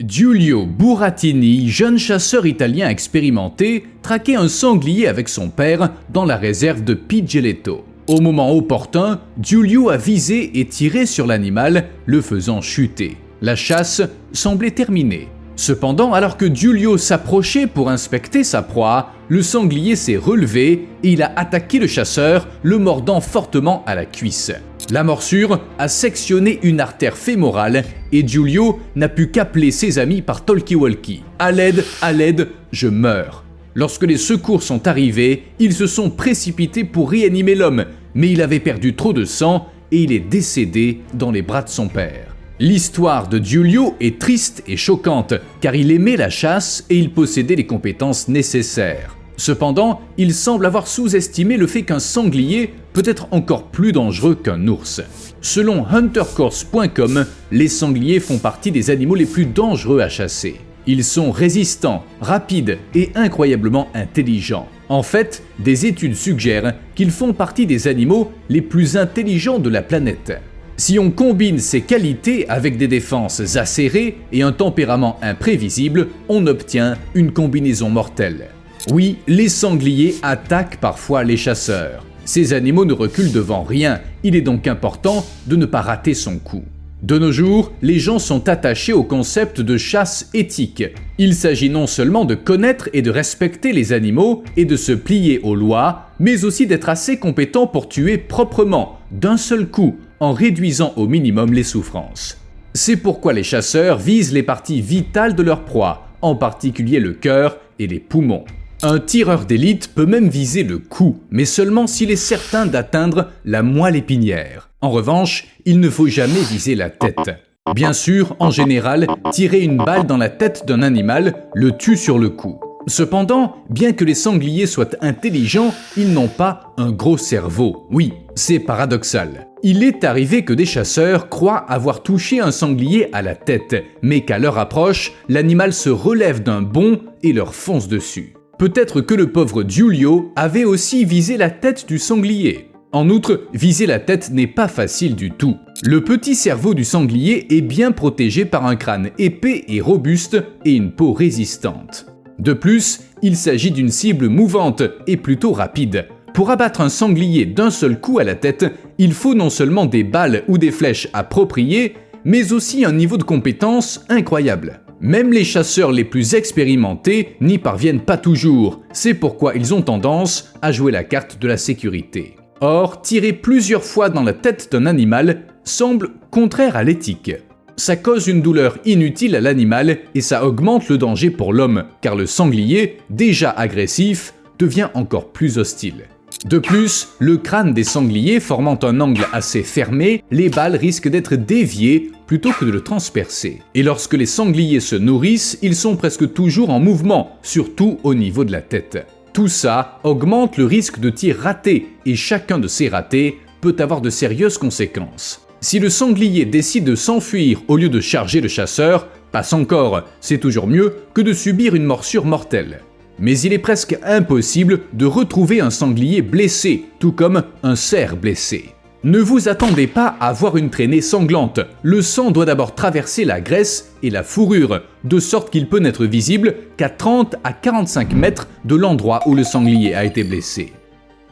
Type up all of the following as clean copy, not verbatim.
Giulio Burattini, jeune chasseur italien expérimenté, traquait un sanglier avec son père dans la réserve de Piggeletto. Au moment opportun, Giulio a visé et tiré sur l'animal, le faisant chuter. La chasse semblait terminée. Cependant, alors que Giulio s'approchait pour inspecter sa proie, le sanglier s'est relevé et il a attaqué le chasseur, le mordant fortement à la cuisse. La morsure a sectionné une artère fémorale et Giulio n'a pu qu'appeler ses amis par talkie-walkie. « À l'aide, je meurs !» Lorsque les secours sont arrivés, ils se sont précipités pour réanimer l'homme, mais il avait perdu trop de sang et il est décédé dans les bras de son père. L'histoire de Giulio est triste et choquante, car il aimait la chasse et il possédait les compétences nécessaires. Cependant, il semble avoir sous-estimé le fait qu'un sanglier peut être encore plus dangereux qu'un ours. Selon huntercourse.com, les sangliers font partie des animaux les plus dangereux à chasser. Ils sont résistants, rapides et incroyablement intelligents. En fait, des études suggèrent qu'ils font partie des animaux les plus intelligents de la planète. Si on combine ces qualités avec des défenses acérées et un tempérament imprévisible, on obtient une combinaison mortelle. Oui, les sangliers attaquent parfois les chasseurs. Ces animaux ne reculent devant rien, il est donc important de ne pas rater son coup. De nos jours, les gens sont attachés au concept de chasse éthique. Il s'agit non seulement de connaître et de respecter les animaux et de se plier aux lois, mais aussi d'être assez compétent pour tuer proprement, d'un seul coup, en réduisant au minimum les souffrances. C'est pourquoi les chasseurs visent les parties vitales de leur proie, en particulier le cœur et les poumons. Un tireur d'élite peut même viser le cou, mais seulement s'il est certain d'atteindre la moelle épinière. En revanche, il ne faut jamais viser la tête. Bien sûr, en général, tirer une balle dans la tête d'un animal le tue sur le coup. Cependant, bien que les sangliers soient intelligents, ils n'ont pas un gros cerveau. Oui, c'est paradoxal. Il est arrivé que des chasseurs croient avoir touché un sanglier à la tête, mais qu'à leur approche, l'animal se relève d'un bond et leur fonce dessus. Peut-être que le pauvre Giulio avait aussi visé la tête du sanglier. En outre, viser la tête n'est pas facile du tout. Le petit cerveau du sanglier est bien protégé par un crâne épais et robuste et une peau résistante. De plus, il s'agit d'une cible mouvante et plutôt rapide. Pour abattre un sanglier d'un seul coup à la tête, il faut non seulement des balles ou des flèches appropriées, mais aussi un niveau de compétence incroyable. Même les chasseurs les plus expérimentés n'y parviennent pas toujours, c'est pourquoi ils ont tendance à jouer la carte de la sécurité. Or, tirer plusieurs fois dans la tête d'un animal semble contraire à l'éthique. Ça cause une douleur inutile à l'animal et ça augmente le danger pour l'homme, car le sanglier, déjà agressif, devient encore plus hostile. De plus, le crâne des sangliers formant un angle assez fermé, les balles risquent d'être déviées plutôt que de le transpercer. Et lorsque les sangliers se nourrissent, ils sont presque toujours en mouvement, surtout au niveau de la tête. Tout ça augmente le risque de tir raté, et chacun de ces ratés peut avoir de sérieuses conséquences. Si le sanglier décide de s'enfuir au lieu de charger le chasseur, passe encore, c'est toujours mieux que de subir une morsure mortelle. Mais il est presque impossible de retrouver un sanglier blessé, tout comme un cerf blessé. Ne vous attendez pas à voir une traînée sanglante. Le sang doit d'abord traverser la graisse et la fourrure, de sorte qu'il peut n'être visible qu'à 30 à 45 mètres de l'endroit où le sanglier a été blessé.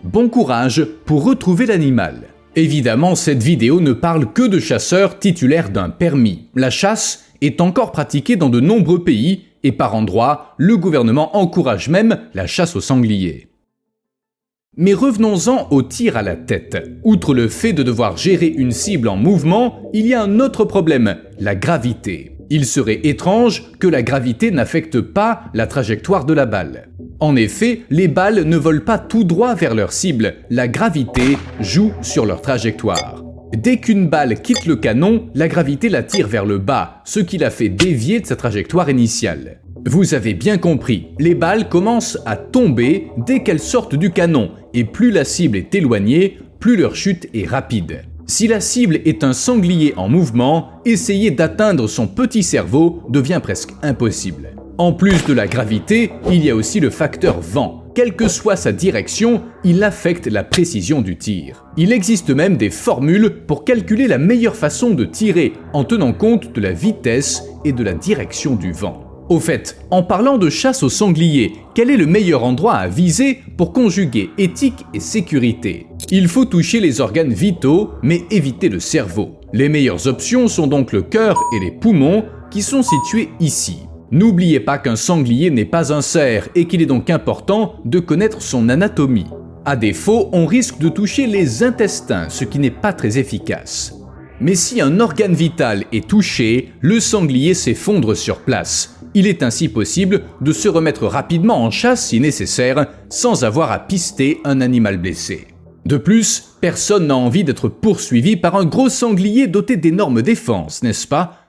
Bon courage pour retrouver l'animal. Évidemment, cette vidéo ne parle que de chasseurs titulaires d'un permis. La chasse est encore pratiquée dans de nombreux pays et par endroits, le gouvernement encourage même la chasse aux sangliers. Mais revenons-en au tir à la tête. Outre le fait de devoir gérer une cible en mouvement, il y a un autre problème, la gravité. Il serait étrange que la gravité n'affecte pas la trajectoire de la balle. En effet, les balles ne volent pas tout droit vers leur cible, la gravité joue sur leur trajectoire. Dès qu'une balle quitte le canon, la gravité la tire vers le bas, ce qui la fait dévier de sa trajectoire initiale. Vous avez bien compris, les balles commencent à tomber dès qu'elles sortent du canon, et plus la cible est éloignée, plus leur chute est rapide. Si la cible est un sanglier en mouvement, essayer d'atteindre son petit cerveau devient presque impossible. En plus de la gravité, il y a aussi le facteur vent. Quelle que soit sa direction, il affecte la précision du tir. Il existe même des formules pour calculer la meilleure façon de tirer en tenant compte de la vitesse et de la direction du vent. Au fait, en parlant de chasse au sanglier, quel est le meilleur endroit à viser pour conjuguer éthique et sécurité? Il faut toucher les organes vitaux, mais éviter le cerveau. Les meilleures options sont donc le cœur et les poumons, qui sont situés ici. N'oubliez pas qu'un sanglier n'est pas un cerf et qu'il est donc important de connaître son anatomie. À défaut, on risque de toucher les intestins, ce qui n'est pas très efficace. Mais si un organe vital est touché, le sanglier s'effondre sur place. Il est ainsi possible de se remettre rapidement en chasse si nécessaire, sans avoir à pister un animal blessé. De plus, personne n'a envie d'être poursuivi par un gros sanglier doté d'énormes défenses, n'est-ce pas?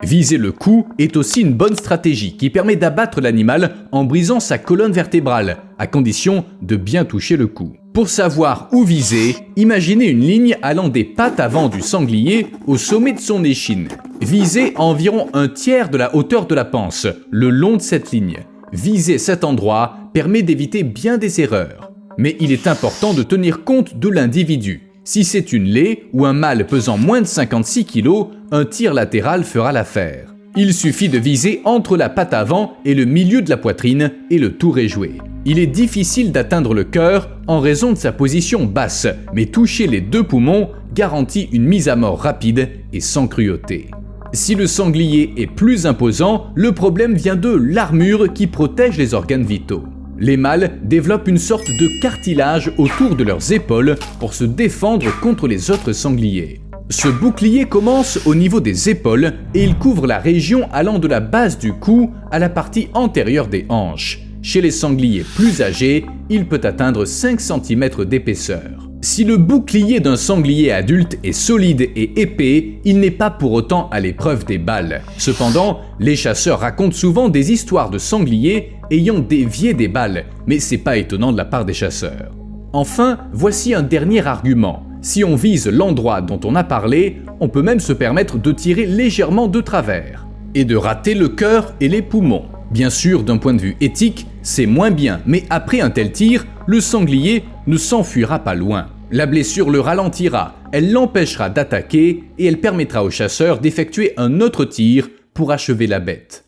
Viser le cou est aussi une bonne stratégie qui permet d'abattre l'animal en brisant sa colonne vertébrale, à condition de bien toucher le cou. Pour savoir où viser, imaginez une ligne allant des pattes avant du sanglier au sommet de son échine. Visez à environ un tiers de la hauteur de la panse, le long de cette ligne. Viser cet endroit permet d'éviter bien des erreurs. Mais il est important de tenir compte de l'individu. Si c'est une laie ou un mâle pesant moins de 56 kg, un tir latéral fera l'affaire. Il suffit de viser entre la patte avant et le milieu de la poitrine et le tour est joué. Il est difficile d'atteindre le cœur en raison de sa position basse, mais toucher les deux poumons garantit une mise à mort rapide et sans cruauté. Si le sanglier est plus imposant, le problème vient de l'armure qui protège les organes vitaux. Les mâles développent une sorte de cartilage autour de leurs épaules pour se défendre contre les autres sangliers. Ce bouclier commence au niveau des épaules et il couvre la région allant de la base du cou à la partie antérieure des hanches. Chez les sangliers plus âgés, il peut atteindre 5 cm d'épaisseur. Si le bouclier d'un sanglier adulte est solide et épais, il n'est pas pour autant à l'épreuve des balles. Cependant, les chasseurs racontent souvent des histoires de sangliers ayant dévié des balles, mais c'est pas étonnant de la part des chasseurs. Enfin, voici un dernier argument. Si on vise l'endroit dont on a parlé, on peut même se permettre de tirer légèrement de travers et de rater le cœur et les poumons. Bien sûr, d'un point de vue éthique, c'est moins bien, mais après un tel tir, le sanglier ne s'enfuira pas loin. La blessure le ralentira, elle l'empêchera d'attaquer et elle permettra au chasseur d'effectuer un autre tir pour achever la bête.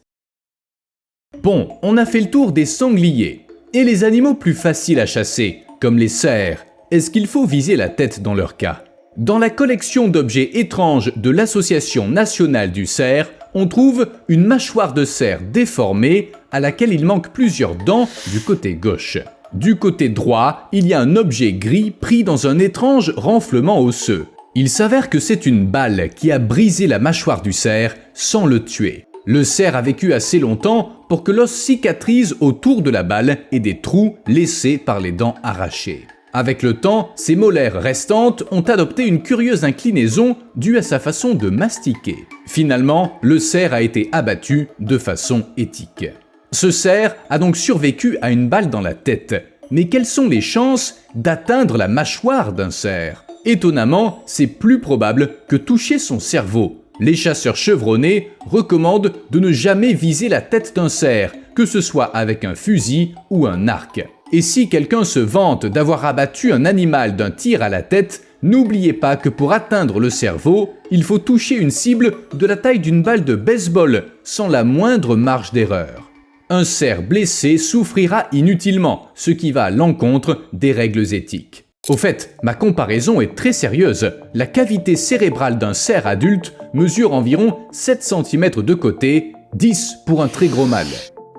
Bon, on a fait le tour des sangliers. Et les animaux plus faciles à chasser, comme les cerfs, est-ce qu'il faut viser la tête dans leur cas? Dans la collection d'objets étranges de l'Association nationale du cerf, on trouve une mâchoire de cerf déformée à laquelle il manque plusieurs dents du côté gauche. Du côté droit, il y a un objet gris pris dans un étrange renflement osseux. Il s'avère que c'est une balle qui a brisé la mâchoire du cerf sans le tuer. Le cerf a vécu assez longtemps pour que l'os cicatrise autour de la balle et des trous laissés par les dents arrachées. Avec le temps, ses molaires restantes ont adopté une curieuse inclinaison due à sa façon de mastiquer. Finalement, le cerf a été abattu de façon éthique. Ce cerf a donc survécu à une balle dans la tête. Mais quelles sont les chances d'atteindre la mâchoire d'un cerf? Étonnamment, c'est plus probable que toucher son cerveau. Les chasseurs chevronnés recommandent de ne jamais viser la tête d'un cerf, que ce soit avec un fusil ou un arc. Et si quelqu'un se vante d'avoir abattu un animal d'un tir à la tête, n'oubliez pas que pour atteindre le cerveau, il faut toucher une cible de la taille d'une balle de baseball, sans la moindre marge d'erreur. Un cerf blessé souffrira inutilement, ce qui va à l'encontre des règles éthiques. Au fait, ma comparaison est très sérieuse. La cavité cérébrale d'un cerf adulte mesure environ 7 cm de côté, 10 pour un très gros mâle.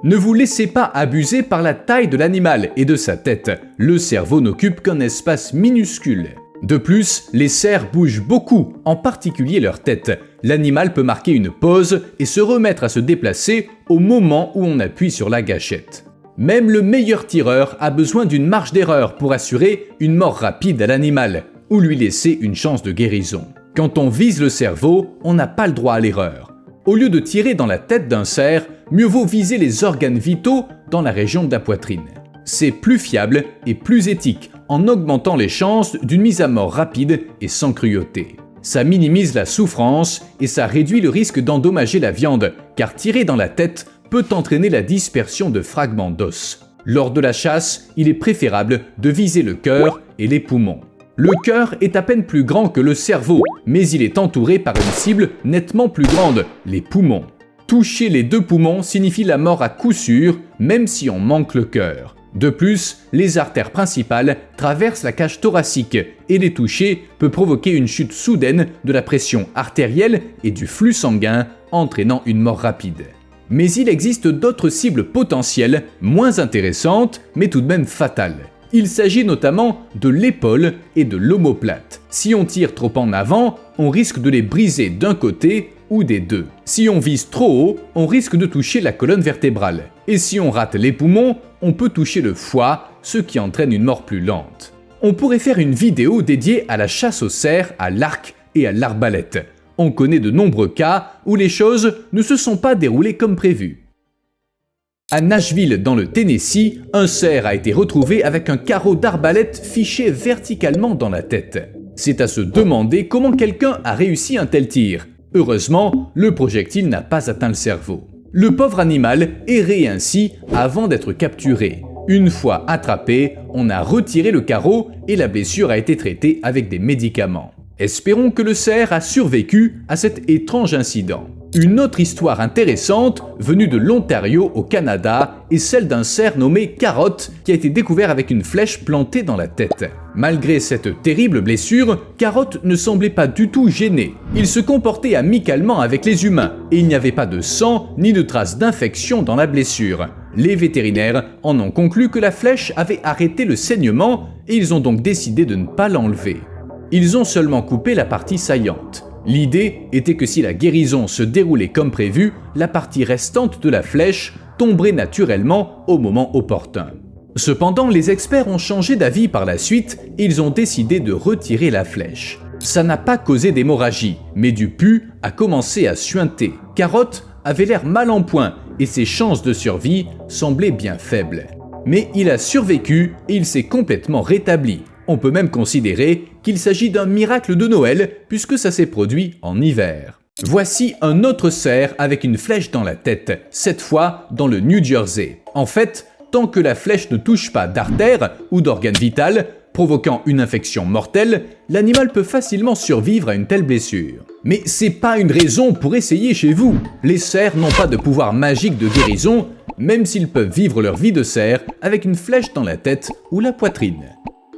Ne vous laissez pas abuser par la taille de l'animal et de sa tête. Le cerveau n'occupe qu'un espace minuscule. De plus, les cerfs bougent beaucoup, en particulier leur tête. L'animal peut marquer une pause et se remettre à se déplacer au moment où on appuie sur la gâchette. Même le meilleur tireur a besoin d'une marge d'erreur pour assurer une mort rapide à l'animal ou lui laisser une chance de guérison. Quand on vise le cerveau, on n'a pas le droit à l'erreur. Au lieu de tirer dans la tête d'un cerf, mieux vaut viser les organes vitaux dans la région de la poitrine. C'est plus fiable et plus éthique en augmentant les chances d'une mise à mort rapide et sans cruauté. Ça minimise la souffrance et ça réduit le risque d'endommager la viande, car tirer dans la tête peut entraîner la dispersion de fragments d'os. Lors de la chasse, il est préférable de viser le cœur et les poumons. Le cœur est à peine plus grand que le cerveau, mais il est entouré par une cible nettement plus grande, les poumons. Toucher les 2 poumons signifie la mort à coup sûr, même si on manque le cœur. De plus, les artères principales traversent la cage thoracique et les toucher peut provoquer une chute soudaine de la pression artérielle et du flux sanguin, entraînant une mort rapide. Mais il existe d'autres cibles potentielles, moins intéressantes, mais tout de même fatales. Il s'agit notamment de l'épaule et de l'omoplate. Si on tire trop en avant, on risque de les briser d'un côté ou des deux. Si on vise trop haut, on risque de toucher la colonne vertébrale. Et si on rate les poumons, on peut toucher le foie, ce qui entraîne une mort plus lente. On pourrait faire une vidéo dédiée à la chasse au cerf, à l'arc et à l'arbalète. On connaît de nombreux cas où les choses ne se sont pas déroulées comme prévu. À Nashville, dans le Tennessee, un cerf a été retrouvé avec un carreau d'arbalète fiché verticalement dans la tête. C'est à se demander comment quelqu'un a réussi un tel tir. Heureusement, le projectile n'a pas atteint le cerveau. Le pauvre animal errait ainsi avant d'être capturé. Une fois attrapé, on a retiré le carreau et la blessure a été traitée avec des médicaments. Espérons que le cerf a survécu à cet étrange incident. Une autre histoire intéressante, venue de l'Ontario au Canada, est celle d'un cerf nommé Carotte qui a été découvert avec une flèche plantée dans la tête. Malgré cette terrible blessure, Carotte ne semblait pas du tout gêné. Il se comportait amicalement avec les humains et il n'y avait pas de sang ni de traces d'infection dans la blessure. Les vétérinaires en ont conclu que la flèche avait arrêté le saignement et ils ont donc décidé de ne pas l'enlever. Ils ont seulement coupé la partie saillante. L'idée était que si la guérison se déroulait comme prévu, la partie restante de la flèche tomberait naturellement au moment opportun. Cependant, les experts ont changé d'avis par la suite et ils ont décidé de retirer la flèche. Ça n'a pas causé d'hémorragie, mais du pus a commencé à suinter. Carotte avait l'air mal en point et ses chances de survie semblaient bien faibles. Mais il a survécu et il s'est complètement rétabli. On peut même considérer qu'il s'agit d'un miracle de Noël puisque ça s'est produit en hiver. Voici un autre cerf avec une flèche dans la tête, cette fois dans le New Jersey. En fait, tant que la flèche ne touche pas d'artère ou d'organe vital, provoquant une infection mortelle, l'animal peut facilement survivre à une telle blessure. Mais c'est pas une raison pour essayer chez vous. Les cerfs n'ont pas de pouvoir magique de guérison, même s'ils peuvent vivre leur vie de cerf avec une flèche dans la tête ou la poitrine.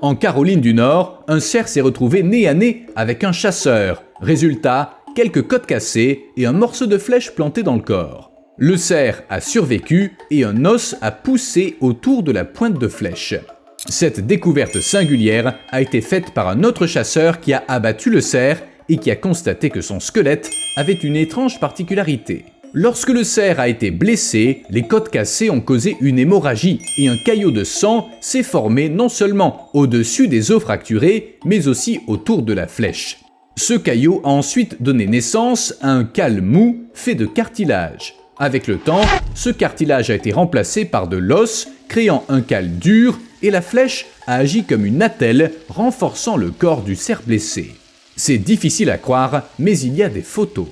En Caroline du Nord, un cerf s'est retrouvé nez à nez avec un chasseur. Résultat, quelques côtes cassées et un morceau de flèche planté dans le corps. Le cerf a survécu et un os a poussé autour de la pointe de flèche. Cette découverte singulière a été faite par un autre chasseur qui a abattu le cerf et qui a constaté que son squelette avait une étrange particularité. Lorsque le cerf a été blessé, les côtes cassées ont causé une hémorragie et un caillot de sang s'est formé non seulement au-dessus des os fracturés, mais aussi autour de la flèche. Ce caillot a ensuite donné naissance à un cal mou fait de cartilage. Avec le temps, ce cartilage a été remplacé par de l'os, créant un cal dur et la flèche a agi comme une attelle, renforçant le corps du cerf blessé. C'est difficile à croire, mais il y a des photos.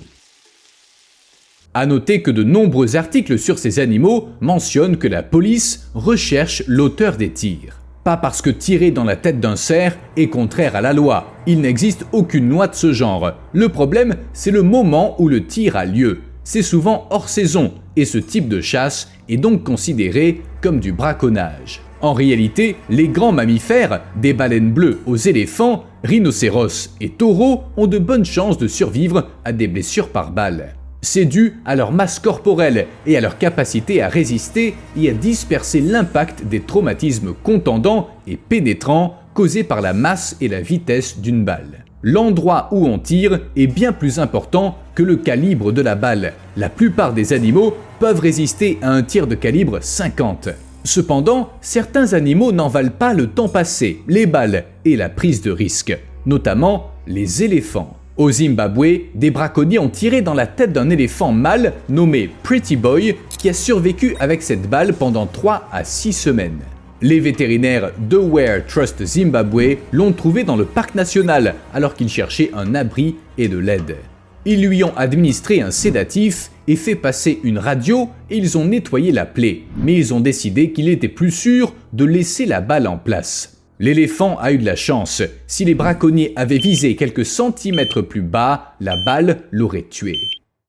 À noter que de nombreux articles sur ces animaux mentionnent que la police recherche l'auteur des tirs. Pas parce que tirer dans la tête d'un cerf est contraire à la loi, il n'existe aucune loi de ce genre. Le problème, c'est le moment où le tir a lieu. C'est souvent hors saison, et ce type de chasse est donc considéré comme du braconnage. En réalité, les grands mammifères, des baleines bleues aux éléphants, rhinocéros et taureaux ont de bonnes chances de survivre à des blessures par balle. C'est dû à leur masse corporelle et à leur capacité à résister et à disperser l'impact des traumatismes contendants et pénétrants causés par la masse et la vitesse d'une balle. L'endroit où on tire est bien plus important que le calibre de la balle. La plupart des animaux peuvent résister à un tir de calibre 50. Cependant, certains animaux n'en valent pas le temps passé, les balles et la prise de risque, notamment les éléphants. Au Zimbabwe, des braconniers ont tiré dans la tête d'un éléphant mâle nommé Pretty Boy qui a survécu avec cette balle pendant 3 à 6 semaines. Les vétérinaires de Ware Trust Zimbabwe l'ont trouvé dans le parc national alors qu'il cherchait un abri et de l'aide. Ils lui ont administré un sédatif et fait passer une radio et ils ont nettoyé la plaie. Mais ils ont décidé qu'il était plus sûr de laisser la balle en place. L'éléphant a eu de la chance. Si les braconniers avaient visé quelques centimètres plus bas, la balle l'aurait tué.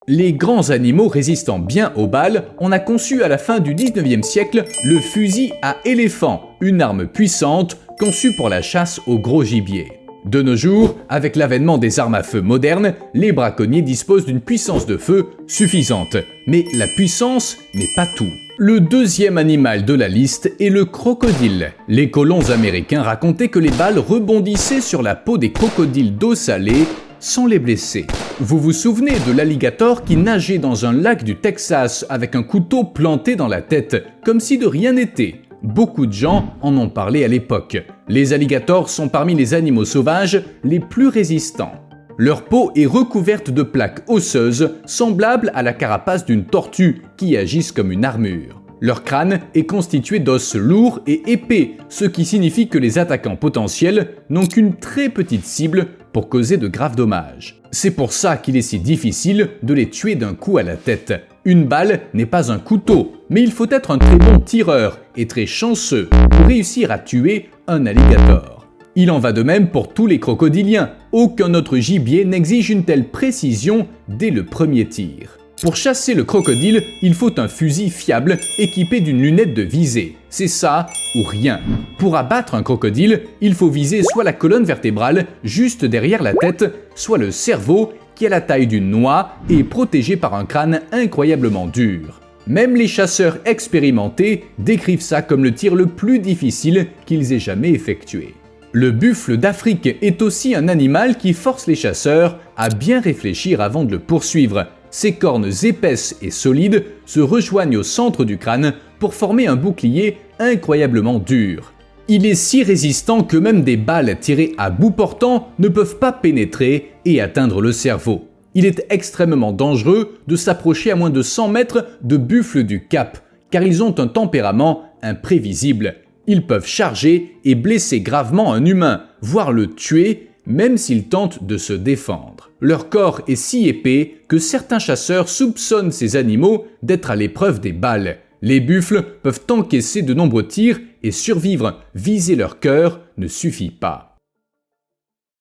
Les grands animaux résistant bien aux balles, on a conçu à la fin du 19e siècle le fusil à éléphant, une arme puissante conçue pour la chasse au gros gibier. De nos jours, avec l'avènement des armes à feu modernes, les braconniers disposent d'une puissance de feu suffisante. Mais la puissance n'est pas tout. Le deuxième animal de la liste est le crocodile. Les colons américains racontaient que les balles rebondissaient sur la peau des crocodiles d'eau salée sans les blesser. Vous vous souvenez de l'alligator qui nageait dans un lac du Texas avec un couteau planté dans la tête, comme si de rien n'était? Beaucoup de gens en ont parlé à l'époque. Les alligators sont parmi les animaux sauvages les plus résistants. Leur peau est recouverte de plaques osseuses semblables à la carapace d'une tortue qui agissent comme une armure. Leur crâne est constitué d'os lourds et épais, ce qui signifie que les attaquants potentiels n'ont qu'une très petite cible pour causer de graves dommages. C'est pour ça qu'il est si difficile de les tuer d'un coup à la tête. Une balle n'est pas un couteau, mais il faut être un très bon tireur et très chanceux pour réussir à tuer un alligator. Il en va de même pour tous les crocodiliens. Aucun autre gibier n'exige une telle précision dès le premier tir. Pour chasser le crocodile, il faut un fusil fiable équipé d'une lunette de visée. C'est ça ou rien. Pour abattre un crocodile, il faut viser soit la colonne vertébrale juste derrière la tête, soit le cerveau qui a la taille d'une noix et est protégé par un crâne incroyablement dur. Même les chasseurs expérimentés décrivent ça comme le tir le plus difficile qu'ils aient jamais effectué. Le buffle d'Afrique est aussi un animal qui force les chasseurs à bien réfléchir avant de le poursuivre. Ses cornes épaisses et solides se rejoignent au centre du crâne pour former un bouclier incroyablement dur. Il est si résistant que même des balles tirées à bout portant ne peuvent pas pénétrer et atteindre le cerveau. Il est extrêmement dangereux de s'approcher à moins de 100 mètres de buffles du Cap, car ils ont un tempérament imprévisible. Ils peuvent charger et blesser gravement un humain, voire le tuer, même s'ils tentent de se défendre. Leur corps est si épais que certains chasseurs soupçonnent ces animaux d'être à l'épreuve des balles. Les buffles peuvent encaisser de nombreux tirs et survivre. Viser leur cœur ne suffit pas.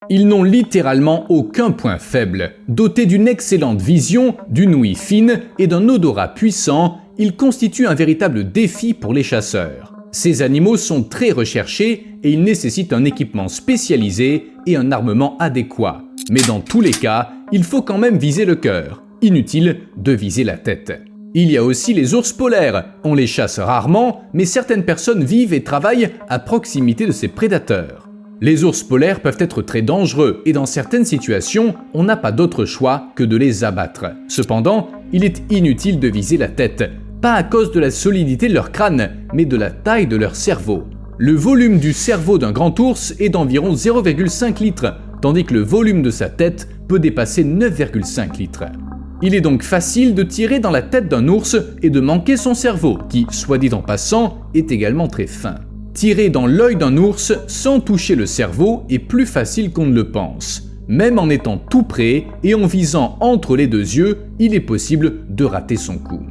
Ils n'ont littéralement aucun point faible. Dotés d'une excellente vision, d'une ouïe fine et d'un odorat puissant, ils constituent un véritable défi pour les chasseurs. Ces animaux sont très recherchés et ils nécessitent un équipement spécialisé et un armement adéquat. Mais dans tous les cas, il faut quand même viser le cœur. Inutile de viser la tête. Il y a aussi les ours polaires. On les chasse rarement, mais certaines personnes vivent et travaillent à proximité de ces prédateurs. Les ours polaires peuvent être très dangereux et dans certaines situations, on n'a pas d'autre choix que de les abattre. Cependant, il est inutile de viser la tête. Pas à cause de la solidité de leur crâne, mais de la taille de leur cerveau. Le volume du cerveau d'un grand ours est d'environ 0,5 litres, tandis que le volume de sa tête peut dépasser 9,5 litres. Il est donc facile de tirer dans la tête d'un ours et de manquer son cerveau, qui, soit dit en passant, est également très fin. Tirer dans l'œil d'un ours sans toucher le cerveau est plus facile qu'on ne le pense. Même en étant tout près et en visant entre les deux yeux, il est possible de rater son coup.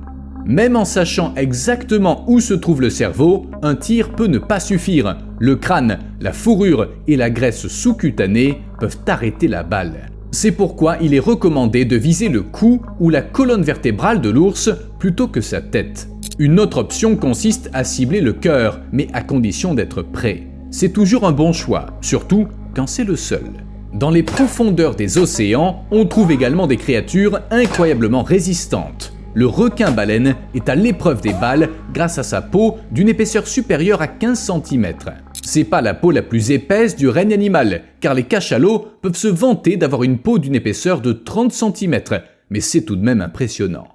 Même en sachant exactement où se trouve le cerveau, un tir peut ne pas suffire. Le crâne, la fourrure et la graisse sous-cutanée peuvent arrêter la balle. C'est pourquoi il est recommandé de viser le cou ou la colonne vertébrale de l'ours plutôt que sa tête. Une autre option consiste à cibler le cœur, mais à condition d'être prêt. C'est toujours un bon choix, surtout quand c'est le seul. Dans les profondeurs des océans, on trouve également des créatures incroyablement résistantes. Le requin-baleine est à l'épreuve des balles grâce à sa peau d'une épaisseur supérieure à 15 cm. C'est pas la peau la plus épaisse du règne animal, car les cachalots peuvent se vanter d'avoir une peau d'une épaisseur de 30 cm, mais c'est tout de même impressionnant.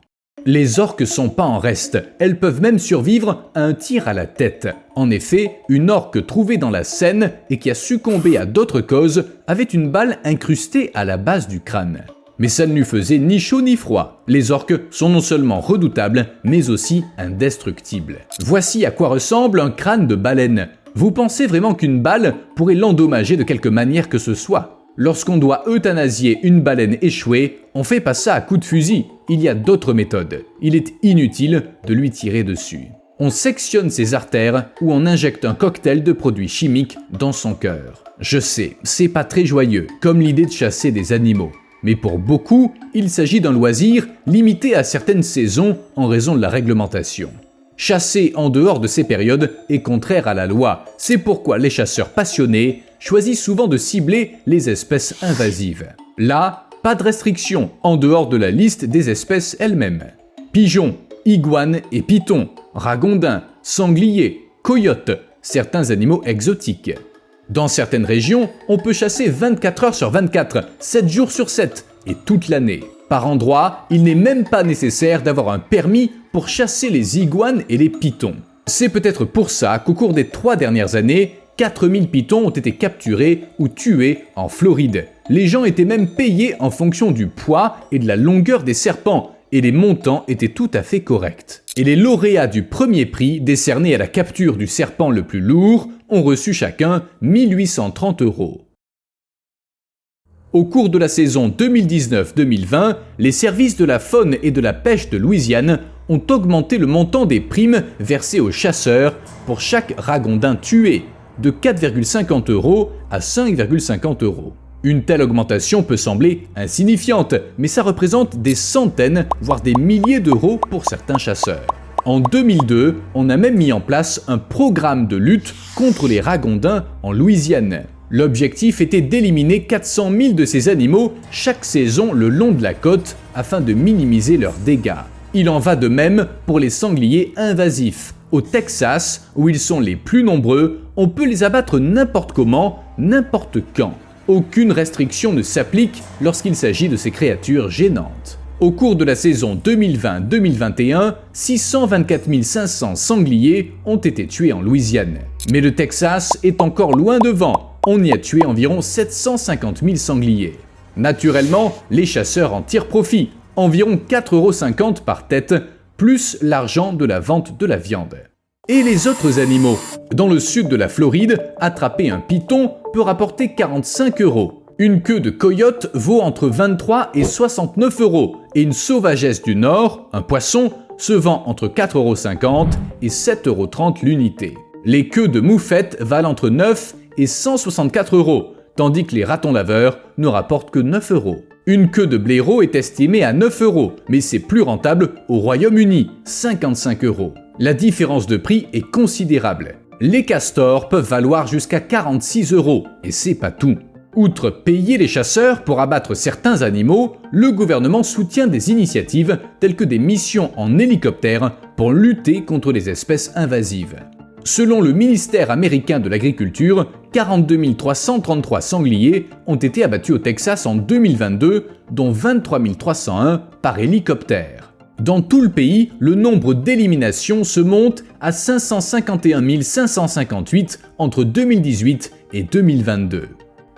Les orques sont pas en reste, elles peuvent même survivre à un tir à la tête. En effet, une orque trouvée dans la Seine et qui a succombé à d'autres causes avait une balle incrustée à la base du crâne. Mais ça ne lui faisait ni chaud ni froid. Les orques sont non seulement redoutables, mais aussi indestructibles. Voici à quoi ressemble un crâne de baleine. Vous pensez vraiment qu'une balle pourrait l'endommager de quelque manière que ce soit? Lorsqu'on doit euthanasier une baleine échouée, on fait pas ça à coups de fusil. Il y a d'autres méthodes. Il est inutile de lui tirer dessus. On sectionne ses artères ou on injecte un cocktail de produits chimiques dans son cœur. Je sais, c'est pas très joyeux, comme l'idée de chasser des animaux. Mais pour beaucoup, il s'agit d'un loisir limité à certaines saisons en raison de la réglementation. Chasser en dehors de ces périodes est contraire à la loi. C'est pourquoi les chasseurs passionnés choisissent souvent de cibler les espèces invasives. Là, pas de restriction en dehors de la liste des espèces elles-mêmes. Pigeons, iguanes et pitons, ragondins, sangliers, coyotes, certains animaux exotiques. Dans certaines régions, on peut chasser 24 heures sur 24, 7 jours sur 7 et toute l'année. Par endroits, il n'est même pas nécessaire d'avoir un permis pour chasser les iguanes et les pitons. C'est peut-être pour ça qu'au cours des 3 dernières années, 4000 pitons ont été capturés ou tués en Floride. Les gens étaient même payés en fonction du poids et de la longueur des serpents, et les montants étaient tout à fait corrects. Et les lauréats du premier prix, décerné à la capture du serpent le plus lourd, ont reçu chacun 1830 €. Au cours de la saison 2019-2020, les services de la faune et de la pêche de Louisiane ont augmenté le montant des primes versées aux chasseurs pour chaque ragondin tué, de 4,50 € à 5,50 €. Une telle augmentation peut sembler insignifiante, mais ça représente des centaines, voire des milliers d'euros pour certains chasseurs. En 2002, on a même mis en place un programme de lutte contre les ragondins en Louisiane. L'objectif était d'éliminer 400 000 de ces animaux chaque saison le long de la côte afin de minimiser leurs dégâts. Il en va de même pour les sangliers invasifs. Au Texas, où ils sont les plus nombreux, on peut les abattre n'importe comment, n'importe quand. Aucune restriction ne s'applique lorsqu'il s'agit de ces créatures gênantes. Au cours de la saison 2020-2021, 624 500 sangliers ont été tués en Louisiane. Mais le Texas est encore loin devant. On y a tué environ 750 000 sangliers. Naturellement, les chasseurs en tirent profit, environ 4,50 € par tête, plus l'argent de la vente de la viande. Et les autres animaux? Dans le sud de la Floride, attraper un python peut rapporter 45 €. Une queue de coyote vaut entre 23 et 69 € et une sauvagesse du Nord, un poisson, se vend entre 4,50 € et 7,30 € l'unité. Les queues de moufette valent entre 9 et 164 €, tandis que les ratons laveurs ne rapportent que 9 €. Une queue de blaireau est estimée à 9 €, mais c'est plus rentable au Royaume-Uni, 55 €. La différence de prix est considérable. Les castors peuvent valoir jusqu'à 46 €, et c'est pas tout. Outre payer les chasseurs pour abattre certains animaux, le gouvernement soutient des initiatives telles que des missions en hélicoptère pour lutter contre les espèces invasives. Selon le ministère américain de l'Agriculture, 42 333 sangliers ont été abattus au Texas en 2022, dont 23 301 par hélicoptère. Dans tout le pays, le nombre d'éliminations se monte à 551 558 entre 2018 et 2022.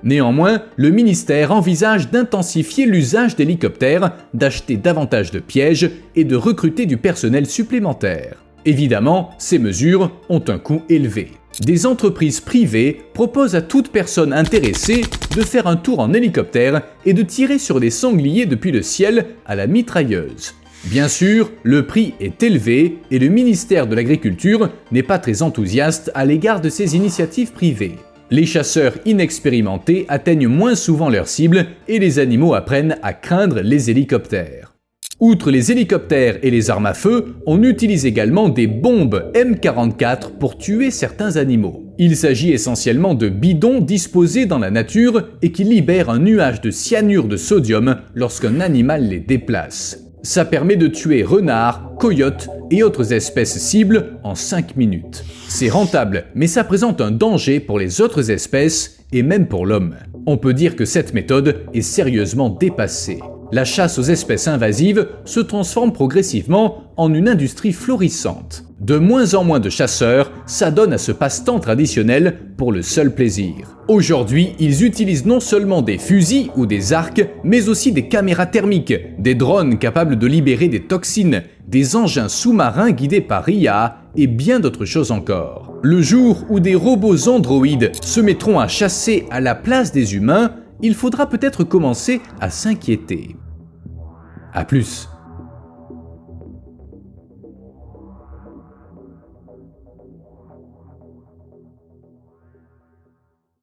Néanmoins, le ministère envisage d'intensifier l'usage d'hélicoptères, d'acheter davantage de pièges et de recruter du personnel supplémentaire. Évidemment, ces mesures ont un coût élevé. Des entreprises privées proposent à toute personne intéressée de faire un tour en hélicoptère et de tirer sur des sangliers depuis le ciel à la mitrailleuse. Bien sûr, le prix est élevé et le ministère de l'Agriculture n'est pas très enthousiaste à l'égard de ces initiatives privées. Les chasseurs inexpérimentés atteignent moins souvent leur cible et les animaux apprennent à craindre les hélicoptères. Outre les hélicoptères et les armes à feu, on utilise également des bombes M44 pour tuer certains animaux. Il s'agit essentiellement de bidons disposés dans la nature et qui libèrent un nuage de cyanure de sodium lorsqu'un animal les déplace. Ça permet de tuer renards, coyotes et autres espèces cibles en 5 minutes. C'est rentable, mais ça présente un danger pour les autres espèces et même pour l'homme. On peut dire que cette méthode est sérieusement dépassée. La chasse aux espèces invasives se transforme progressivement en une industrie florissante. De moins en moins de chasseurs s'adonnent à ce passe-temps traditionnel pour le seul plaisir. Aujourd'hui, ils utilisent non seulement des fusils ou des arcs, mais aussi des caméras thermiques, des drones capables de libérer des toxines, des engins sous-marins guidés par IA et bien d'autres choses encore. Le jour où des robots androïdes se mettront à chasser à la place des humains, il faudra peut-être commencer à s'inquiéter. A plus.